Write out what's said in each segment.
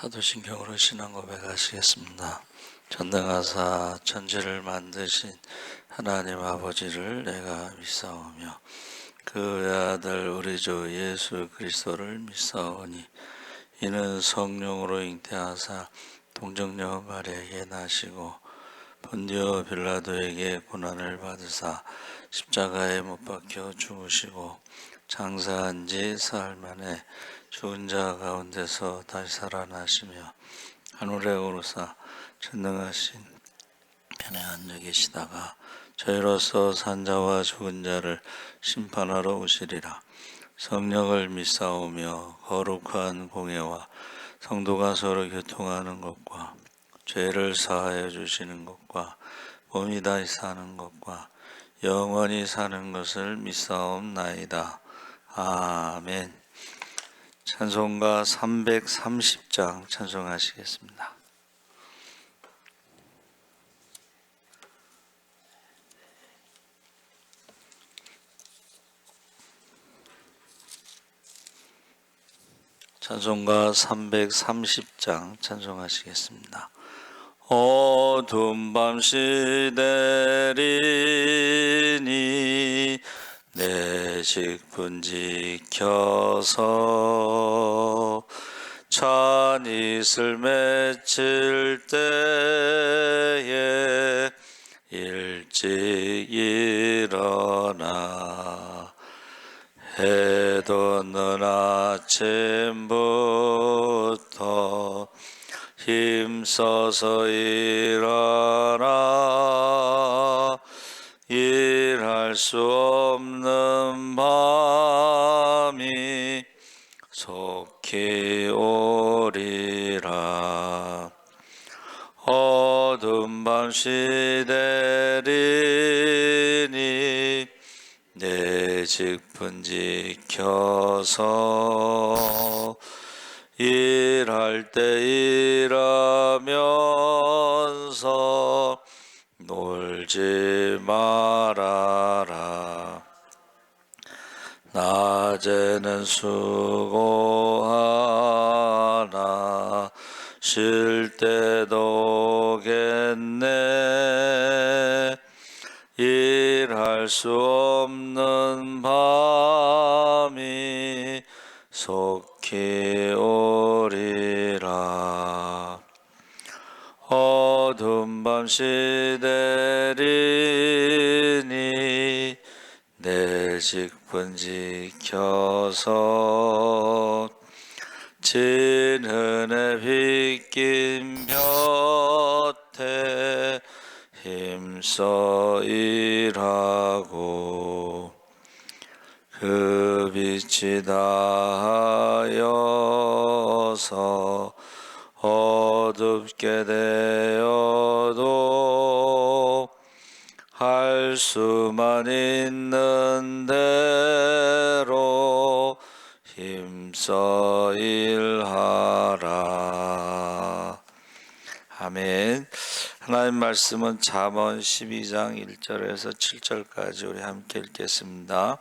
사도신경으로 신앙 고백하시겠습니다. 전능하사 천지를 만드신 하나님 아버지를 내가 믿사오며 그 외아들 우리 주 예수 그리스도를 믿사오니 이는 성령으로 잉태하사 동정녀 마리아에게 나시고 본디오 빌라도에게 고난을 받으사 십자가에 못 박혀 죽으시고 장사한 지 사흘 만에 죽은 자 가운데서 다시 살아나시며 하늘에 오르사 전능하신 편에 앉아 계시다가 저희로서 산자와 죽은 자를 심판하러 오시리라. 성령을 믿사오며 거룩한 공예와 성도가 서로 교통하는 것과 죄를 사하여 주시는 것과 몸이 다시 사는 것과 영원히 사는 것을 믿사옵나이다. 아멘. 찬송가 330장 찬송하시겠습니다. 찬송가 330장 찬송하시겠습니다. 어두운 밤 시대리니 내 직분 지켜서 찬 이슬 맺힐 때에 일찍 일어나 해 돋는 아침부터 힘써서 일어나 일할 수 없는 밤이 속히 오리라. 어두운 밤 시대리니 내 직분 지켜서 일할 때 일하면서 놀지 말아라. 낮에는 수고하나 쉴 때도 오겠네. 일할 수 없는 밤이 속히 오리라. 어두운 밤 시대리니 내 직분 지켜서 진은혜 빗긴 볕에 힘써 일하고 그 빛이 다하여서 어둡게 되어도 할 수만 있는 대로 힘써 일하라. 아멘. 하나님 말씀은 잠언 12장 1절에서 7절까지 우리 함께 읽겠습니다.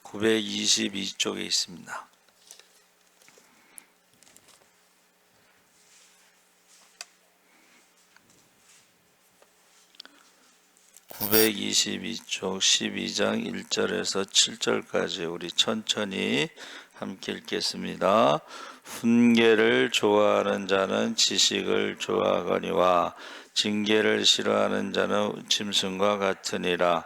922쪽에 있습니다. (922쪽) 12장 1절에서 7절까지 우리 천천히 함께 읽겠습니다. 훈계를 좋아하는 자는 지식을 좋아하거니와 징계를 싫어하는 자는 짐승과 같으니라.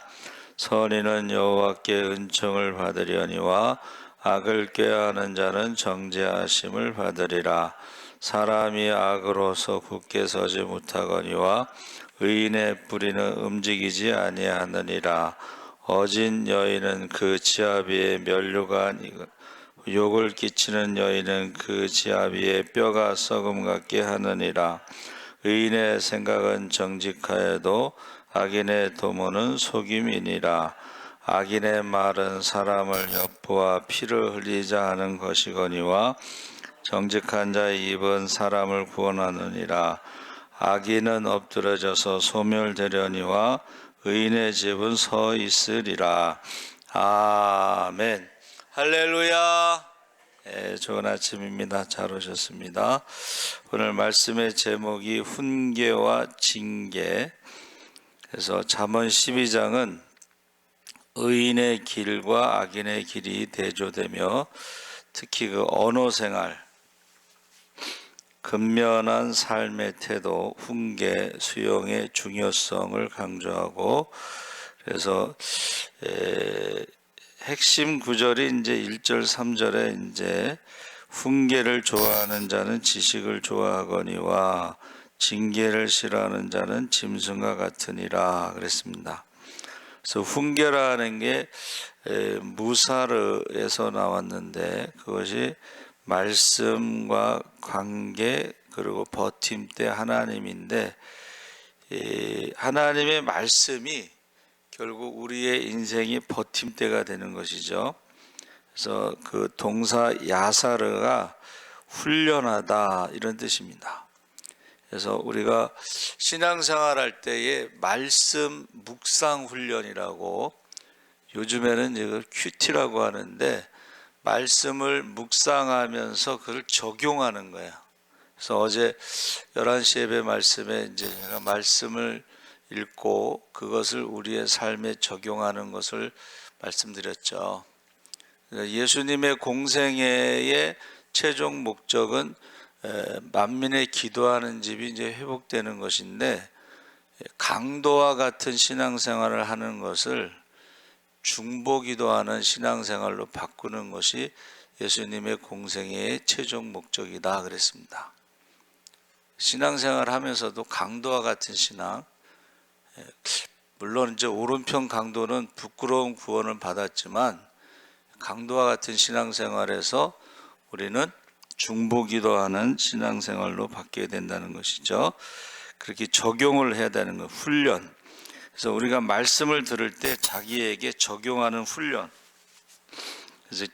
선인은 여호와께 은총을 받으려니와 악을 꾀하는 자는 정죄하심을 받으리라. 사람이 악으로서 굳게 서지 못하거니와 의인의 뿌리는 움직이지 아니하느니라. 어진 여인은 그 지압 위에 면류가 아니고 욕을 끼치는 여인은 그 지압 위에 뼈가 썩음 같게 하느니라. 의인의 생각은 정직하여도 악인의 도모는 속임이니라. 악인의 말은 사람을 엿보아 피를 흘리자 하는 것이거니와 정직한 자의 입은 사람을 구원하느니라. 악인은 엎드러져서 소멸되려니와 의인의 집은 서 있으리라. 아멘. 할렐루야. 좋은 아침입니다. 잘 오셨습니다. 오늘 말씀의 제목이 훈계와 징계. 그래서 잠언 12장은 의인의 길과 악인의 길이 대조되며 특히 그 언어 생활, 근면한 삶의 태도, 훈계, 수용의 중요성을 강조하고, 그래서 핵심 구절이 이제 1절, 3절에 이제 훈계를 좋아하는 자는 지식을 좋아하거니와 징계를 싫어하는 자는 짐승과 같으니라 그랬습니다. 그래서 훈계라는 게 무사르에서 나왔는데 그것이 말씀과 관계 그리고 버팀대 하나님인데, 하나님의 말씀이 결국 우리의 인생이 버팀대가 되는 것이죠. 그래서 그 동사 야사르가 훈련하다 이런 뜻입니다. 그래서 우리가 신앙생활 할 때에 말씀 묵상 훈련이라고, 요즘에는 이걸 큐티라고 하는데, 말씀을 묵상하면서 그걸 적용하는 거예요. 그래서 어제 11시 예배 말씀에 이제 제가 말씀을 읽고 그것을 우리의 삶에 적용하는 것을 말씀드렸죠. 예수님의 공생애의 최종 목적은 만민의 기도하는 집이 이제 회복되는 것인데, 강도와 같은 신앙생활을 하는 것을 중보기도하는 신앙생활로 바꾸는 것이 예수님의 공생애의 최종 목적이다 그랬습니다. 신앙생활 하면서도 강도와 같은 신앙, 물론 이제 오른편 강도는 부끄러운 구원을 받았지만 강도와 같은 신앙생활에서 우리는 중보기도하는 신앙생활로 바뀌어야 된다는 것이죠. 그렇게 적용을 해야 되는 거, 훈련. 그래서 우리가 말씀을 들을 때 자기에게 적용하는 훈련. 그래서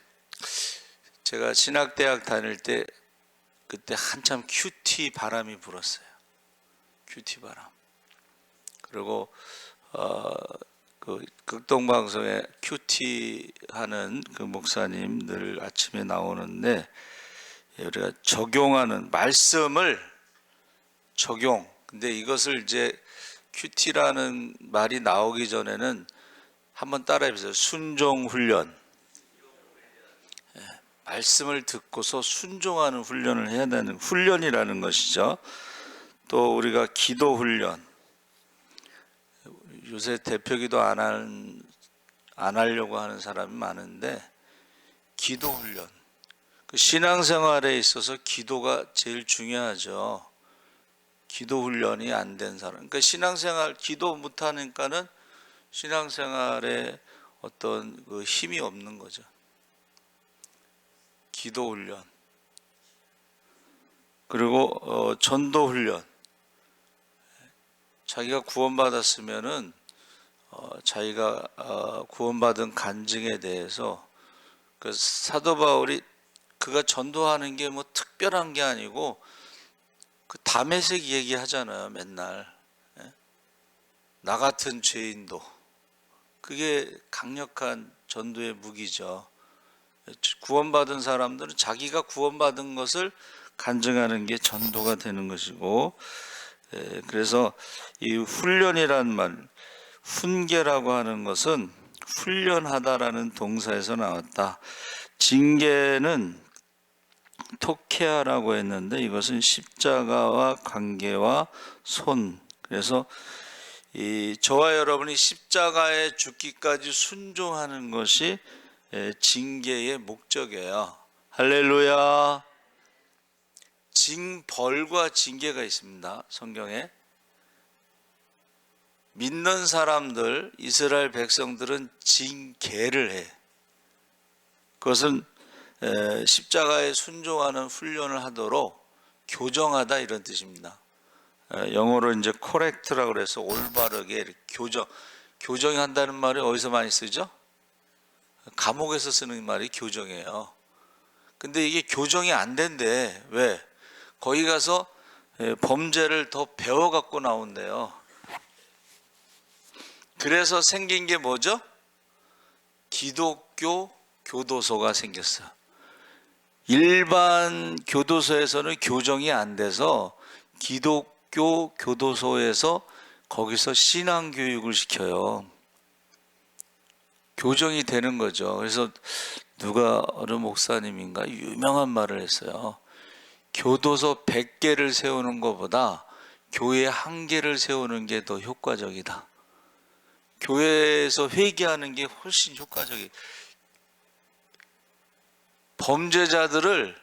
제가 신학대학 다닐 때 그때 한참 큐티 바람이 불었어요. 큐티 바람. 그리고 그 극동방송에 큐티 하는 그 목사님 늘 아침에 나오는데, 우리가 적용하는 말씀을 적용. 근데 이것을 이제 큐티라는 말이 나오기 전에는 한번 따라해 보세요. 순종 훈련. 말씀을 듣고서 순종하는 훈련을 해야 되는 훈련이라는 것이죠. 또 우리가 기도 훈련. 요새 대표기도 안 하려고 하는 사람이 많은데, 기도 훈련. 그 신앙생활에 있어서 기도가 제일 중요하죠. 기도 훈련이 안 된 사람. 그러니까 신앙생활, 기도 못하니까는 신앙생활에 어떤 그 힘이 없는 거죠. 기도 훈련. 그리고 전도 훈련. 자기가 구원받았으면은 자기가 구원받은 간증에 대해서 그 사도 바울이 그가 전도하는 게 뭐 특별한 게 아니고 그 담에색 얘기하잖아요. 맨날 나 같은 죄인도. 그게 강력한 전도의 무기죠. 구원받은 사람들은 자기가 구원받은 것을 간증하는 게 전도가 되는 것이고, 그래서 이 훈련이란 말, 훈계라고 하는 것은 훈련하다라는 동사에서 나왔다. 징계는 토케아라고 했는데 이것은 십자가와 관계와 손. 그래서 저와 여러분이 십자가에 죽기까지 순종하는 것이 징계의 목적이에요. 할렐루야. 징벌과 징계가 있습니다. 성경에. 믿는 사람들, 이스라엘 백성들은 징계를 해. 그것은 십자가에 순종하는 훈련을 하도록 교정하다 이런 뜻입니다. 영어로 이제 correct라고 그래서 올바르게 교정한다는 말이 어디서 많이 쓰죠? 감옥에서 쓰는 말이 교정이에요. 근데 이게 교정이 안 된대. 왜? 거기 가서 범죄를 더 배워갖고 나온대요. 그래서 생긴 게 뭐죠? 기독교 교도소가 생겼어요. 일반 교도소에서는 교정이 안 돼서 기독교 교도소에서 거기서 신앙 교육을 시켜요. 교정이 되는 거죠. 그래서 누가 어느 목사님인가 유명한 말을 했어요. 교도소 100개를 세우는 것보다 교회 1개를 세우는 게 더 효과적이다. 교회에서 회개하는 게 훨씬 효과적이에요. 범죄자들을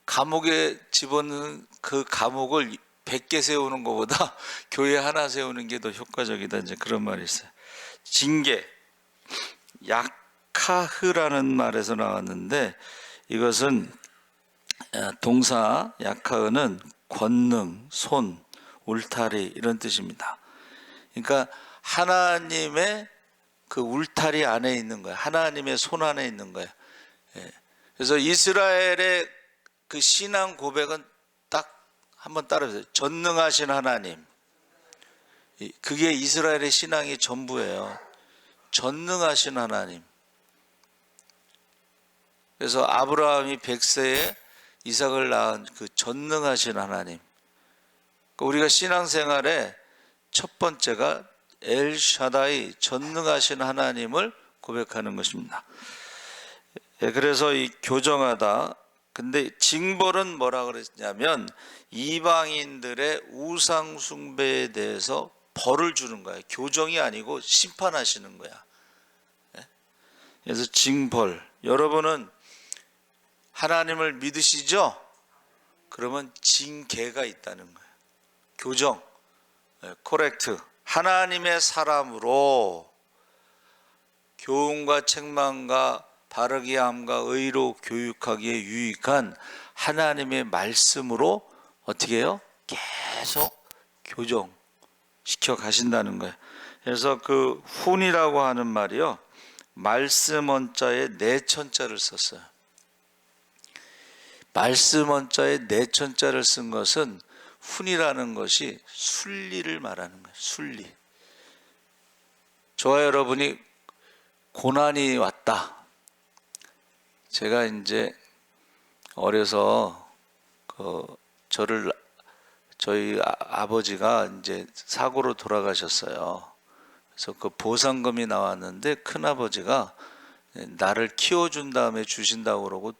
감옥에 집어넣는 그 감옥을 100개 세우는 것보다 교회 하나 세우는 게 더 효과적이다. 이제 그런 말이 있어요. 징계, 야카흐라는 말에서 나왔는데 이것은 동사 야카흐는 권능, 손, 울타리 이런 뜻입니다. 그러니까 하나님의 그 울타리 안에 있는 거예요. 하나님의 손 안에 있는 거예요. 그래서 이스라엘의 그 신앙 고백은 딱 한번 따라해보세요. 전능하신 하나님. 그게 이스라엘의 신앙의 전부예요. 전능하신 하나님. 그래서 아브라함이 100세에 이삭을 낳은 그 전능하신 하나님. 우리가 신앙생활에 첫 번째가 엘샤다이, 전능하신 하나님을 고백하는 것입니다. 그래서 이 교정하다. 근데 징벌은 뭐라 그랬냐면 이방인들의 우상 숭배에 대해서 벌을 주는 거야. 교정이 아니고 심판하시는 거야. 그래서 징벌. 여러분은 하나님을 믿으시죠? 그러면 징계가 있다는 거예요. 교정, 코렉트. 하나님의 사람으로 교훈과 책망과 바르게 함과 의로 교육하기에 유익한 하나님의 말씀으로 어떻게 해요? 계속 교정시켜 가신다는 거예요. 그래서 그 훈이라고 하는 말이요, 말씀 원자에 내천자를 썼어요. 말씀 원자에 내천자를 쓴 것은 훈이라는 것이 순리를 말하는 거예요. 순리. 저와 여러분이 고난이 왔다. 제가 이제 어려서 저희 아버지가 이제 사고로 돌아가셨어요. 그래서 그 보상금이 나왔는데 큰아버지가 나를 키워준 다음에 주신다고 그러고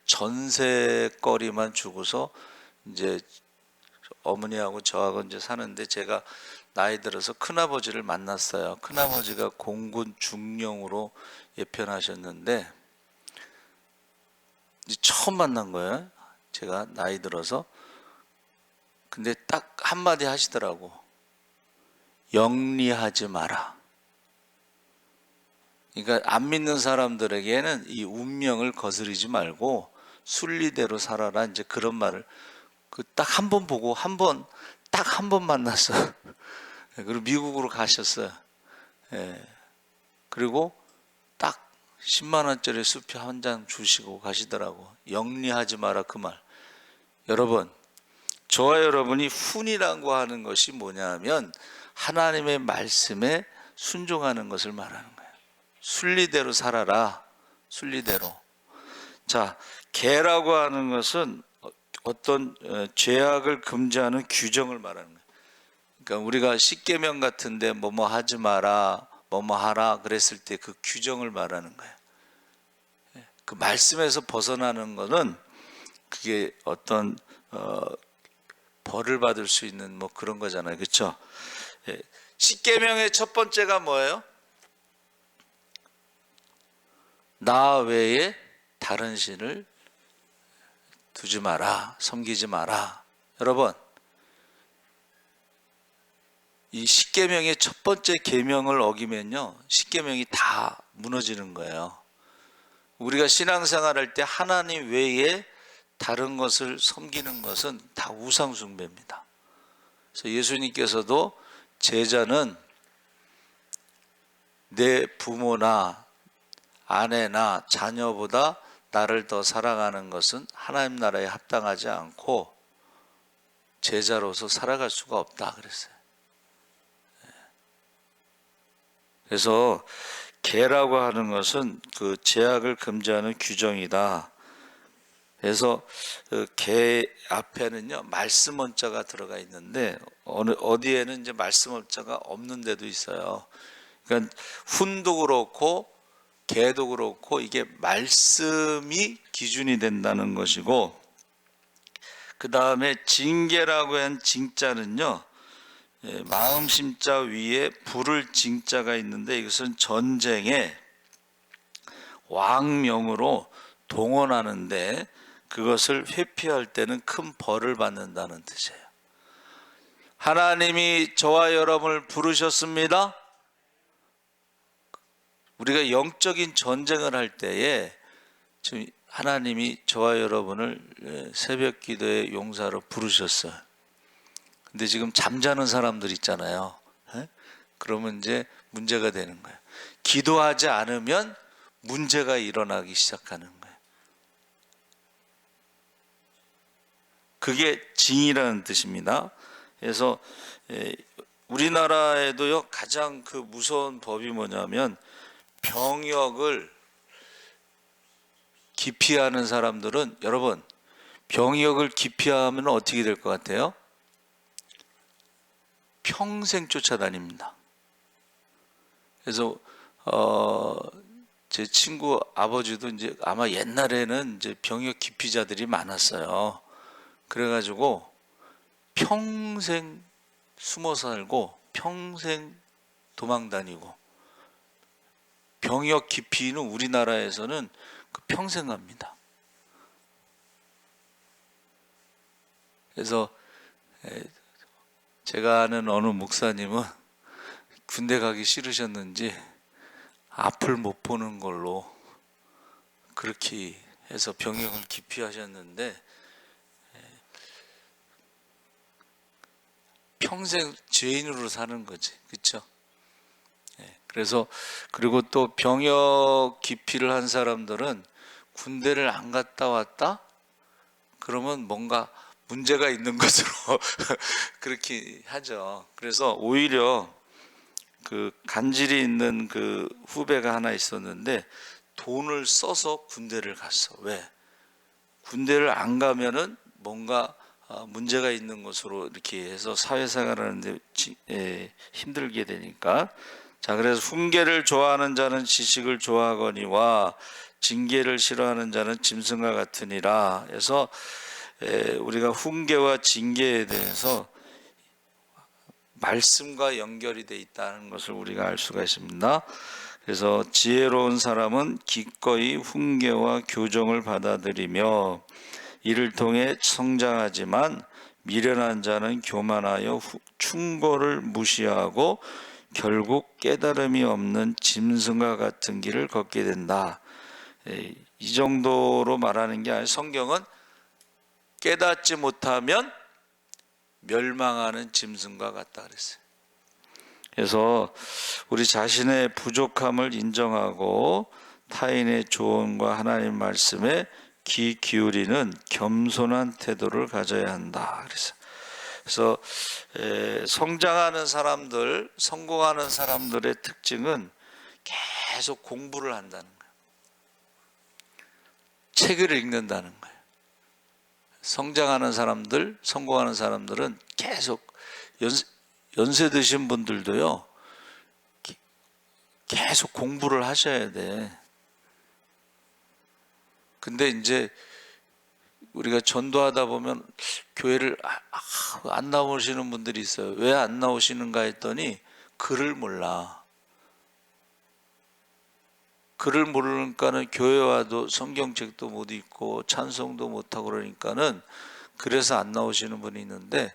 전세거리만 주고서 이제 어머니하고 저하고 이제 사는데, 제가 나이 들어서 큰아버지를 만났어요. 큰아버지가 공군 중령으로 예편하셨는데 이제 처음 만난 거예요. 제가 나이 들어서. 근데 딱 한마디 하시더라고. 영리하지 마라. 그러니까 안 믿는 사람들에게는 이 운명을 거스르지 말고 순리대로 살아라. 이제 그런 말을 딱 한 번 보고 딱 한 번 만났어요. 그리고 미국으로 가셨어요. 그리고 딱 10만 원짜리 수표 한 장 주시고 가시더라고. 영리하지 마라, 그 말. 여러분, 저와 여러분이 훈이라고 하는 것이 뭐냐면 하나님의 말씀에 순종하는 것을 말하는 거예요. 순리대로 살아라. 순리대로. 자, 계라고 하는 것은 어떤 죄악을 금지하는 규정을 말하는 거예요. 그러니까 우리가 십계명 같은데 뭐뭐 하지 마라, 뭐뭐 하라 그랬을 때 그 규정을 말하는 거예요. 그 말씀에서 벗어나는 거는 그게 어떤 벌을 받을 수 있는 뭐 그런 거잖아요. 그렇죠? 십계명의 첫 번째가 뭐예요? 나 외에 다른 신을 두지 마라, 섬기지 마라. 여러분, 이 십계명의 첫 번째 계명을 어기면요, 십계명이 다 무너지는 거예요. 우리가 신앙생활할 때 하나님 외에 다른 것을 섬기는 것은 다 우상 숭배입니다. 그래서 예수님께서도 제자는 내 부모나 아내나 자녀보다 나를 더 사랑하는 것은 하나님 나라에 합당하지 않고 제자로서 살아갈 수가 없다 그랬어요. 그래서 계라고 하는 것은 그 죄악을 금지하는 규정이다. 그래서 그 개 앞에는요 말씀 원자가 들어가 있는데 어디에는 이제 말씀 원자가 없는 데도 있어요. 그러니까 훈도 그렇고 개도 그렇고 이게 말씀이 기준이 된다는 것이고, 그 다음에 징계라고 한 징자는요 마음 심자 위에 부를 징자가 있는데, 이것은 전쟁에 왕명으로 동원하는데 그것을 회피할 때는 큰 벌을 받는다는 뜻이에요. 하나님이 저와 여러분을 부르셨습니다. 우리가 영적인 전쟁을 할 때에 지금 하나님이 저와 여러분을 새벽 기도의 용사로 부르셨어요. 근데 지금 잠자는 사람들 있잖아요. 그러면 이제 문제가 되는 거예요. 기도하지 않으면 문제가 일어나기 시작하는 거예요. 그게 징이라는 뜻입니다. 그래서 우리나라에도요 가장 그 무서운 법이 뭐냐면, 병역을 기피하는 사람들은, 여러분 병역을 기피하면 어떻게 될 것 같아요? 평생 쫓아다닙니다. 그래서 제 친구 아버지도 이제 아마 옛날에는 이제 병역 기피자들이 많았어요. 그래가지고 평생 숨어 살고 평생 도망 다니고, 병역 기피는 우리나라에서는 평생 갑니다. 그래서 제가 아는 어느 목사님은 군대 가기 싫으셨는지 앞을 못 보는 걸로 그렇게 해서 병역을 기피하셨는데 평생 죄인으로 사는 거지, 그렇죠? 그래서 그리고 또 병역 기피를 한 사람들은 군대를 안 갔다 왔다? 그러면 뭔가 문제가 있는 것으로 그렇게 하죠. 그래서 오히려 그 간질이 있는 그 후배가 하나 있었는데 돈을 써서 군대를 갔어. 왜? 군대를 안 가면은 뭔가 문제가 있는 것으로 이렇게 해서 사회생활하는데 힘들게 되니까. 자, 그래서 훈계를 좋아하는 자는 지식을 좋아하거니와 징계를 싫어하는 자는 짐승과 같으니라. 그래서 우리가 훈계와 징계에 대해서 말씀과 연결이 돼 있다는 것을 우리가 알 수가 있습니다. 그래서 지혜로운 사람은 기꺼이 훈계와 교정을 받아들이며 이를 통해 성장하지만, 미련한 자는 교만하여 충고를 무시하고 결국 깨달음이 없는 짐승과 같은 길을 걷게 된다. 이 정도로 말하는 게 아니라 성경은 깨닫지 못하면 멸망하는 짐승과 같다 그랬어요. 그래서 우리 자신의 부족함을 인정하고 타인의 조언과 하나님 말씀에 귀 기울이는 겸손한 태도를 가져야 한다 그래서 성장하는 사람들, 성공하는 사람들의 특징은 계속 공부를 한다는 거예요. 책을 읽는다는 거예요. 성장하는 사람들, 성공하는 사람들은 계속 연세 드신 분들도요 계속 공부를 하셔야 돼. 근데 이제 우리가 전도하다 보면 교회를 안 나오시는 분들이 있어요. 왜 안 나오시는가 했더니 글을 몰라. 글을 모르니까는 교회 와도 성경책도 못 읽고 찬송도 못 하고 그러니까는 그래서 안 나오시는 분이 있는데,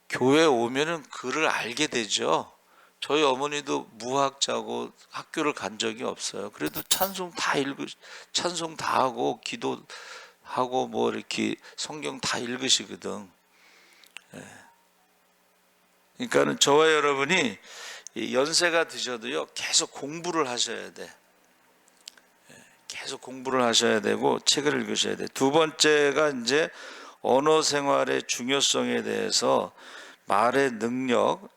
교회 오면은 글을 알게 되죠. 저희 어머니도 무학자고 학교를 간 적이 없어요. 그래도 찬송 다 하고 기도하고 뭐 이렇게 성경 다 읽으시거든. 그러니까는 저와 여러분이 연세가 드셔도요 계속 공부를 하셔야 돼. 계속 공부를 하셔야 되고 책을 읽으셔야 돼. 두 번째가 이제 언어 생활의 중요성에 대해서, 말의 능력,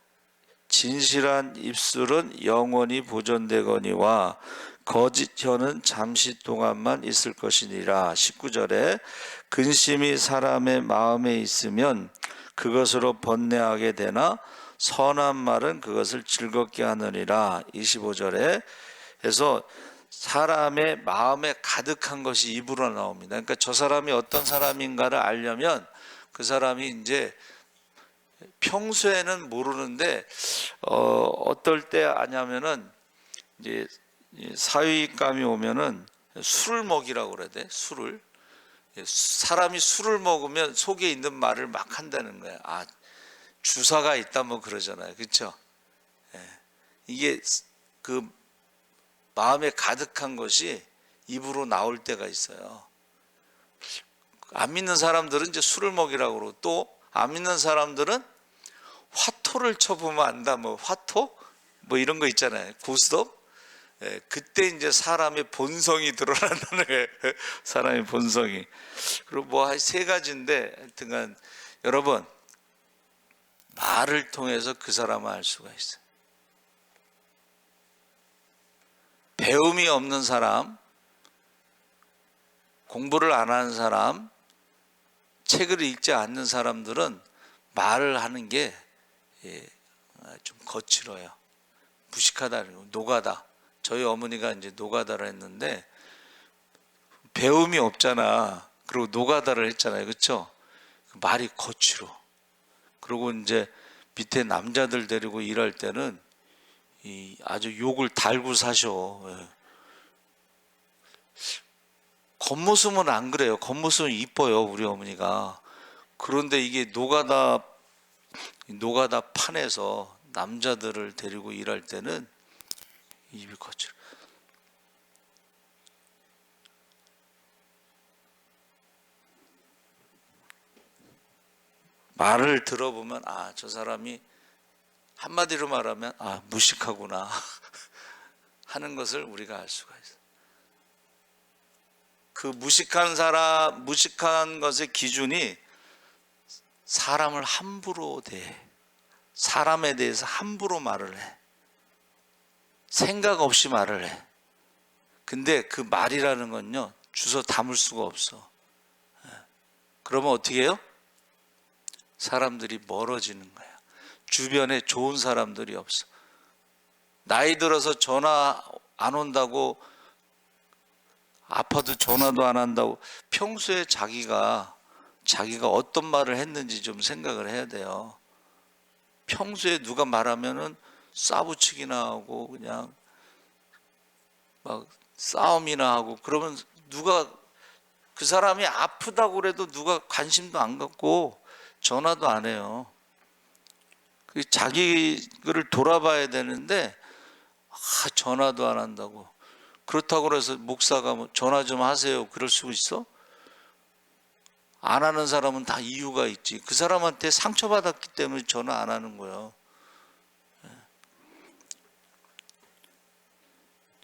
진실한 입술은 영원히 보존되거니와 거짓 혀는 잠시 동안만 있을 것이니라. 19절에 근심이 사람의 마음에 있으면 그것으로 번뇌하게 되나 선한 말은 그것을 즐겁게 하느니라. 25절에 그래서 사람의 마음에 가득한 것이 입으로 나옵니다. 그러니까 저 사람이 어떤 사람인가를 알려면 그 사람이 이제 평소에는 모르는데 어떨 때 아냐면은 이제 사위감이 오면은 술을 먹이라고 그래야 돼. 술을 사람이 술을 먹으면 속에 있는 말을 막 한다는 거야. 아, 주사가 있다 뭐 그러잖아요. 그렇죠? 이게 그 마음에 가득한 것이 입으로 나올 때가 있어요. 안 믿는 사람들은 이제 술을 먹이라고 그러고 또 안 믿는 사람들은 화토를 쳐보면 안다. 뭐 화토? 뭐 이런 거 있잖아요. 고스톱? 그때 이제 사람의 본성이 드러난다는 거예요. 사람의 본성이. 그리고 뭐 한 세 가지인데 하여튼간 여러분 말을 통해서 그 사람을 알 수가 있어요. 배움이 없는 사람, 공부를 안 하는 사람, 책을 읽지 않는 사람들은 말을 하는 게 좀 거칠어요. 무식하다, 노가다. 저희 어머니가 이제 노가다를 했는데 배움이 없잖아. 그리고 노가다를 했잖아요. 그렇죠? 말이 거칠어. 그리고 이제 밑에 남자들 데리고 일할 때는 아주 욕을 달고 사셔. 겉모습은 안 그래요. 겉모습은 이뻐요, 우리 어머니가. 그런데 이게 노가다 판에서 남자들을 데리고 일할 때는 입이 거칠어. 말을 들어보면 아, 저 사람이 한마디로 말하면 아, 무식하구나 하는 것을 우리가 알 수가 있어요. 그 무식한 것의 기준이 사람을 함부로 대해. 사람에 대해서 함부로 말을 해. 생각 없이 말을 해. 근데 그 말이라는 건요, 주워 담을 수가 없어. 그러면 어떻게 해요? 사람들이 멀어지는 거야. 주변에 좋은 사람들이 없어. 나이 들어서 전화 안 온다고, 아파도 전화도 안 한다고, 평소에 자기가 어떤 말을 했는지 좀 생각을 해야 돼요. 평소에 누가 말하면은 싸붙이기나 하고 그냥 막 싸움이나 하고 그러면 누가 그 사람이 아프다고 그래도 누가 관심도 안 갖고 전화도 안 해요. 자기를 돌아봐야 되는데 전화도 안 한다고. 그렇다고 해서 목사가 뭐 전화 좀 하세요 그럴 수 있어? 안 하는 사람은 다 이유가 있지. 그 사람한테 상처받았기 때문에 전화 안 하는 거예요.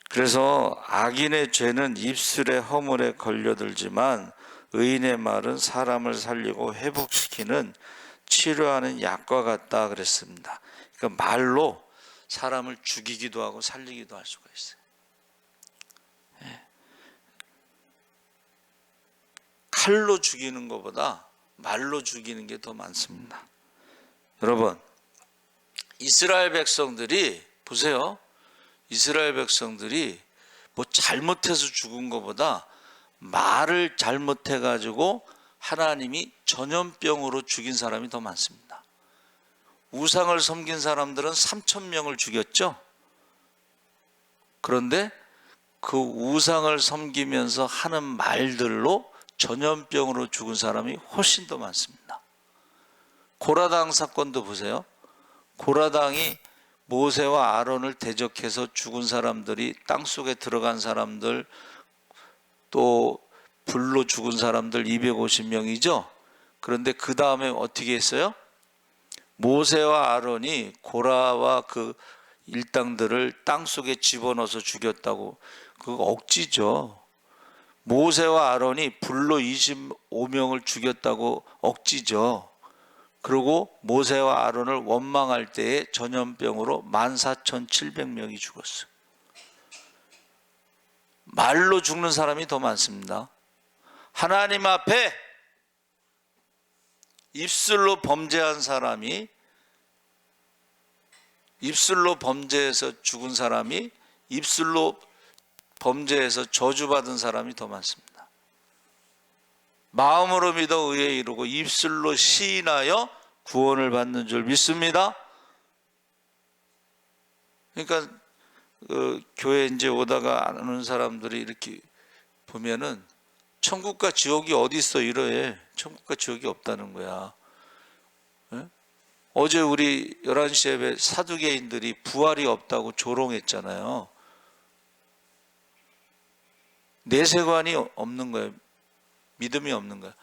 그래서 악인의 죄는 입술의 허물에 걸려들지만 의인의 말은 사람을 살리고 회복시키는 치료하는 약과 같다 그랬습니다. 그러니까 말로 사람을 죽이기도 하고 살리기도 할 수가 있어요. 칼로 죽이는 것보다 말로 죽이는 게 더 많습니다. 여러분, 이스라엘 백성들이 보세요. 이스라엘 백성들이 뭐 잘못해서 죽은 것보다 말을 잘못해가지고 하나님이 전염병으로 죽인 사람이 더 많습니다. 우상을 섬긴 사람들은 3,000명을 죽였죠. 그런데 그 우상을 섬기면서 하는 말들로 전염병으로 죽은 사람이 훨씬 더 많습니다. 고라당 사건도 보세요. 고라당이 모세와 아론을 대적해서 죽은 사람들이, 땅속에 들어간 사람들, 또 불로 죽은 사람들 250명이죠. 그런데 그 다음에 어떻게 했어요? 모세와 아론이 고라와 그 일당들을 땅속에 집어넣어서 죽였다고. 그거 억지죠. 모세와 아론이 불로 25명을 죽였다고 억지죠. 그리고 모세와 아론을 원망할 때에 전염병으로 14,700명이 죽었어요. 말로 죽는 사람이 더 많습니다. 하나님 앞에 입술로 범죄한 사람이, 입술로 범죄해서 죽은 사람이, 입술로 범죄해서 저주받은 사람이 더 많습니다. 마음으로 믿어 의에 이르고 입술로 시인하여 구원을 받는 줄 믿습니다. 그러니까 교회 이제 오다가 안 오는 사람들이 이렇게 보면은 천국과 지옥이 어디 있어 이래. 천국과 지옥이 없다는 거야. 네? 어제 우리 11시 예배 사두개인들이 부활이 없다고 조롱했잖아요. 내세관이 없는 거예요. 믿음이 없는 거예요.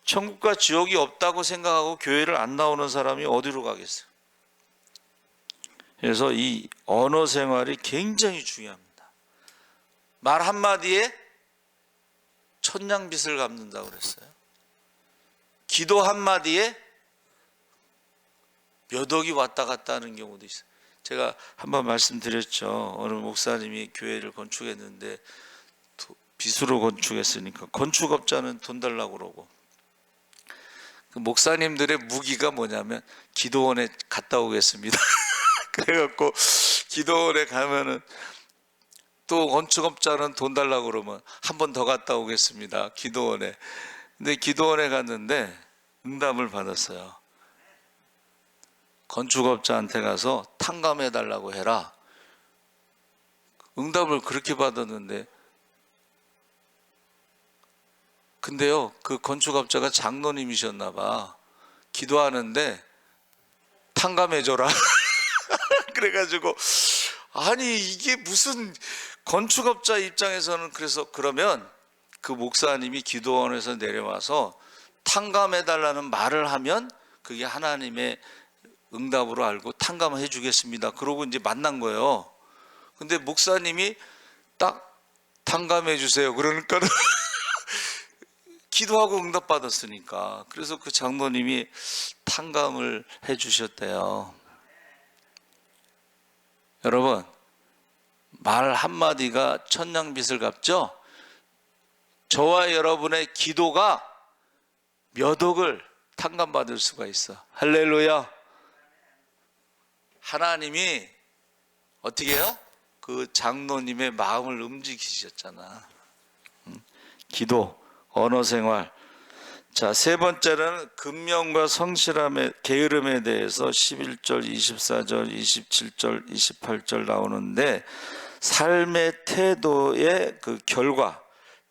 천국과 지옥이 없다고 생각하고 교회를 안 나오는 사람이 어디로 가겠어요? 그래서 이 언어 생활이 굉장히 중요합니다. 말 한마디에 천냥빚을 갚는다고 그랬어요. 기도 한마디에 몇 억이 왔다 갔다 하는 경우도 있어요. 제가 한번 말씀드렸죠. 어느 목사님이 교회를 건축했는데 빚으로 건축했으니까 건축업자는 돈 달라고 그러고, 그 목사님들의 무기가 뭐냐면 기도원에 갔다 오겠습니다. 그래갖고 기도원에 가면은 또 건축업자는 돈 달라고 그러면 한 번 더 갔다 오겠습니다. 기도원에. 근데 기도원에 갔는데 응답을 받았어요. 건축업자한테 가서 탕감해 달라고 해라. 응답을 그렇게 받았는데, 근데요, 그 건축업자가 장로님이셨나 봐. 기도하는데 탕감해줘라. 그래가지고, 아니 이게 무슨, 건축업자 입장에서는, 그래서 그러면 그 목사님이 기도원에서 내려와서 탕감해달라는 말을 하면 그게 하나님의 응답으로 알고 탕감해 주겠습니다. 그러고 이제 만난 거예요. 근데 목사님이 딱 탕감해 주세요. 그러니까 기도하고 응답받았으니까. 그래서 그 장로님이 탕감을 해 주셨대요. 여러분, 말 한마디가 천냥빚을 갚죠? 저와 여러분의 기도가 몇 억을 탕감받을 수가 있어. 할렐루야. 하나님이 어떻게 해요? 그 장로님의 마음을 움직이셨잖아. 기도, 언어생활. 자, 세 번째는 근면과 성실함의 게으름에 대해서 11절, 24절, 27절, 28절 나오는데, 삶의 태도의 그 결과,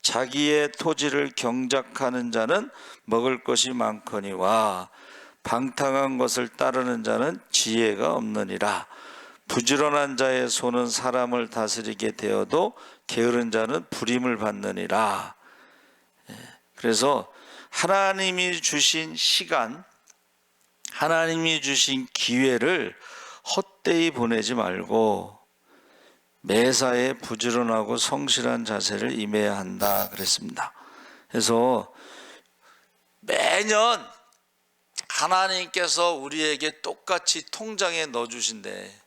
자기의 토지를 경작하는 자는 먹을 것이 많거니와 방탕한 것을 따르는 자는 지혜가 없느니라. 부지런한 자의 손은 사람을 다스리게 되어도 게으른 자는 불임을 받느니라. 그래서 하나님이 주신 시간, 하나님이 주신 기회를 헛되이 보내지 말고 매사에 부지런하고 성실한 자세를 임해야 한다 그랬습니다. 그래서 매년 하나님께서 우리에게 똑같이 통장에 넣어주신대.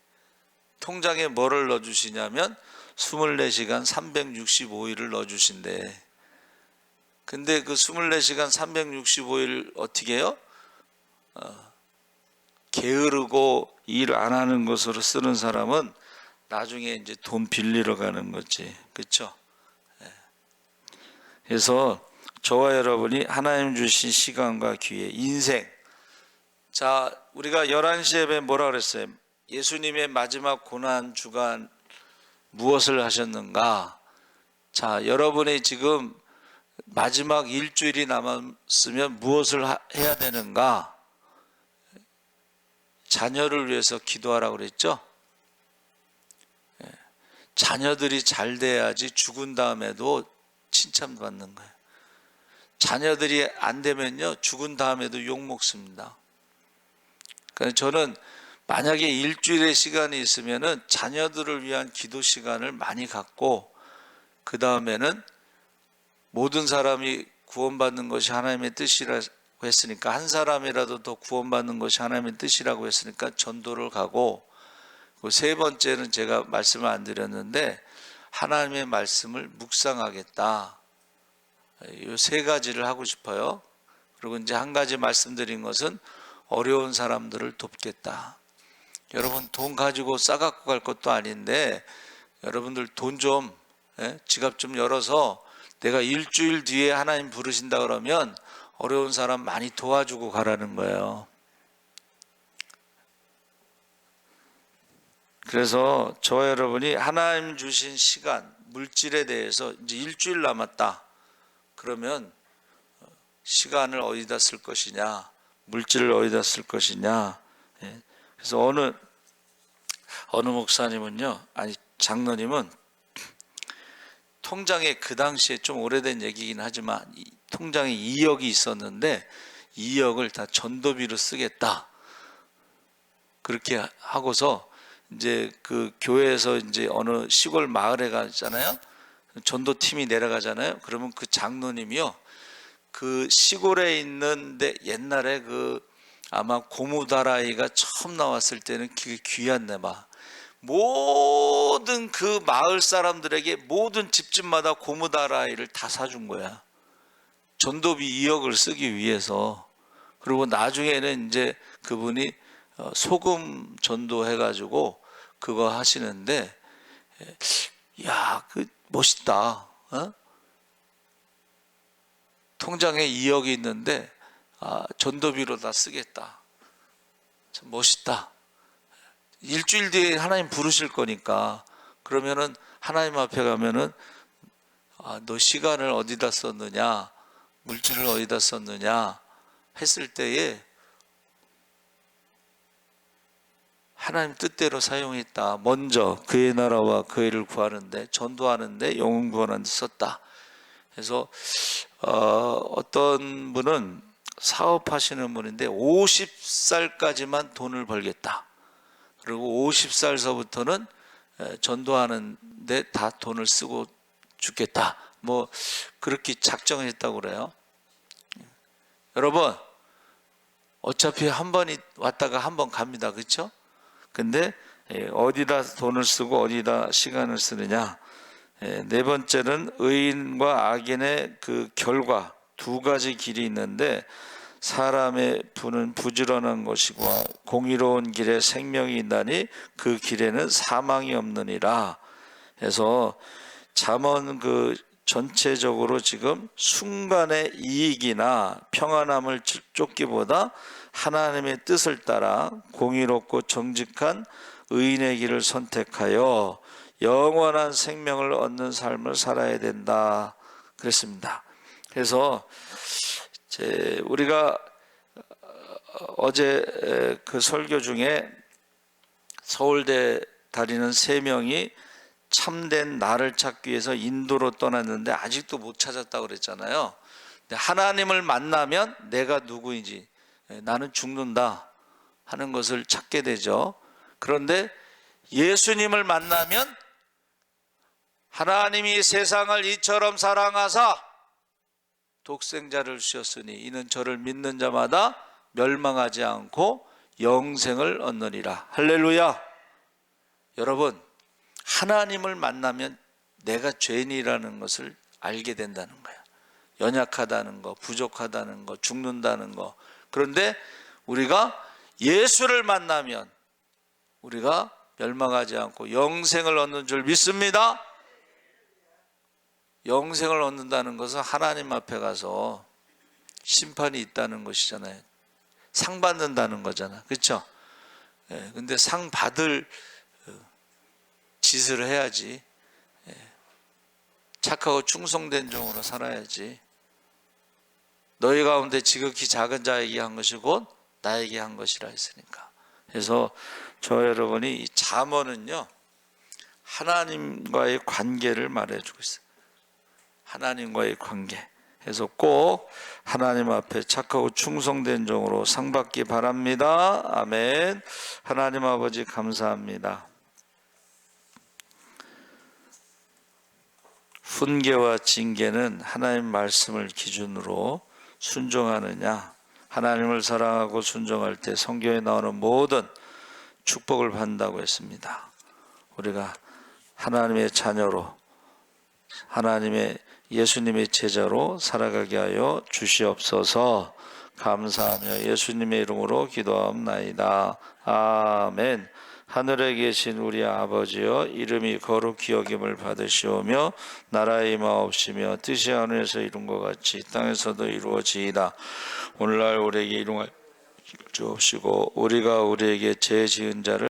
통장에 뭐를 넣어주시냐면 24시간 365일을 넣어주신대. 근데 그 24시간 365일 어떻게 해요? 게으르고 일 안 하는 것으로 쓰는 사람은 나중에 이제 돈 빌리러 가는 거지. 그렇죠? 그래서 저와 여러분이 하나님 주신 시간과 기회, 인생. 자, 우리가 11시 예배 뭐라 그랬어요? 예수님의 마지막 고난 주간 무엇을 하셨는가? 자, 여러분이 지금 마지막 일주일이 남았으면 무엇을 해야 되는가? 자녀를 위해서 기도하라고 그랬죠? 자녀들이 잘 돼야지 죽은 다음에도 칭찬받는 거예요. 자녀들이 안 되면요, 죽은 다음에도 욕 먹습니다. 그러니까 저는 만약에 일주일의 시간이 있으면은 자녀들을 위한 기도 시간을 많이 갖고, 그 다음에는 모든 사람이 구원받는 것이 하나님의 뜻이라고 했으니까, 한 사람이라도 더 구원받는 것이 하나님의 뜻이라고 했으니까 전도를 가고, 세 번째는 제가 말씀을 안 드렸는데, 하나님의 말씀을 묵상하겠다. 이 세 가지를 하고 싶어요. 그리고 이제 한 가지 말씀드린 것은 어려운 사람들을 돕겠다. 여러분 돈 가지고 싸갖고 갈 것도 아닌데 여러분들 돈 좀 지갑 좀 열어서 내가 일주일 뒤에 하나님 부르신다 그러면 어려운 사람 많이 도와주고 가라는 거예요. 그래서 저와 여러분이 하나님 주신 시간, 물질에 대해서 이제 일주일 남았다. 그러면 시간을 어디다 쓸 것이냐, 물질을 어디다 쓸 것이냐. 그래서 어느 목사님은요, 아니 장로님은 통장에 그 당시에 좀 오래된 얘기긴 하지만 통장에 2억이 있었는데 2억을 다 전도비로 쓰겠다. 그렇게 하고서 이제 그 교회에서 이제 어느 시골 마을에 가잖아요. 전도팀이 내려가잖아요. 그러면 그 장로님이요, 그 시골에 있는데 옛날에 그 아마 고무다라이가 처음 나왔을 때는 그게 귀한데 막 모든 그 마을 사람들에게 모든 집집마다 고무다라이를 다 사준 거야. 전도비 2억을 쓰기 위해서. 그리고 나중에는 이제 그분이 소금 전도해가지고 그거 하시는데, 야, 그 멋있다. 통장에 2억이 있는데 전도비로 다 쓰겠다. 참 멋있다. 일주일 뒤에 하나님 부르실 거니까 그러면은 하나님 앞에 가면은 너 시간을 어디다 썼느냐, 물질을 어디다 썼느냐 했을 때에 하나님 뜻대로 사용했다. 먼저 그의 나라와 그 일을 구하는데, 전도하는데, 영혼 구원하는 데 썼다. 그래서 어떤 분은 사업하시는 분인데 50살까지만 돈을 벌겠다. 그리고 50살서부터는 전도하는 데 다 돈을 쓰고 죽겠다. 뭐 그렇게 작정했다고 그래요. 여러분 어차피 한 번 왔다가 한 번 갑니다. 그렇죠? 근데 어디다 돈을 쓰고 어디다 시간을 쓰느냐. 네 번째는 의인과 악인의 그 결과, 두 가지 길이 있는데 사람의 부는 부지런한 것이고 공의로운 길에 생명이 있나니 그 길에는 사망이 없느니라. 그래서 잠언 그 전체적으로 지금 순간의 이익이나 평안함을 쫓기보다 하나님의 뜻을 따라 공의롭고 정직한 의인의 길을 선택하여 영원한 생명을 얻는 삶을 살아야 된다 그랬습니다. 그래서 우리가 어제 그 설교 중에 서울대 다니는 3명이 참된 나를 찾기 위해서 인도로 떠났는데 아직도 못 찾았다고 그랬잖아요. 근데 하나님을 만나면 내가 누구인지, 나는 죽는다 하는 것을 찾게 되죠. 그런데 예수님을 만나면 하나님이 세상을 이처럼 사랑하사 독생자를 주셨으니 이는 저를 믿는 자마다 멸망하지 않고 영생을 얻느니라. 할렐루야. 여러분 하나님을 만나면 내가 죄인이라는 것을 알게 된다는 거예요. 연약하다는 거, 부족하다는 거, 죽는다는 거. 그런데 우리가 예수를 만나면 우리가 멸망하지 않고 영생을 얻는 줄 믿습니다. 영생을 얻는다는 것은 하나님 앞에 가서 심판이 있다는 것이잖아요. 상 받는다는 거잖아. 그렇죠? 근데 상 받을 짓을 해야지. 착하고 충성된 종으로 살아야지. 너희 가운데 지극히 작은 자에게 한 것이 곧 나에게 한 것이라 했으니까. 그래서 저 여러분이 이 잠언은요 하나님과의 관계를 말해주고 있어요. 하나님과의 관계. 그래서 꼭 하나님 앞에 착하고 충성된 종으로 상 받기 바랍니다. 아멘. 하나님 아버지 감사합니다. 훈계와 징계는 하나님 말씀을 기준으로 순종하느냐, 하나님을 사랑하고 순종할 때 성경에 나오는 모든 축복을 받는다고 했습니다. 우리가 하나님의 자녀로 하나님의 예수님의 제자로 살아가게 하여 주시옵소서. 감사하며 예수님의 이름으로 기도하옵나이다. 아멘. 하늘에 계신 우리 아버지여, 이름이 거룩히 여김을 받으시오며 나라의 임하옵시며 뜻이 하늘에서 이룬 것 같이 땅에서도 이루어지이다. 오늘날 우리에게 일용할 주옵시고 우리가 우리에게 죄 지은 자를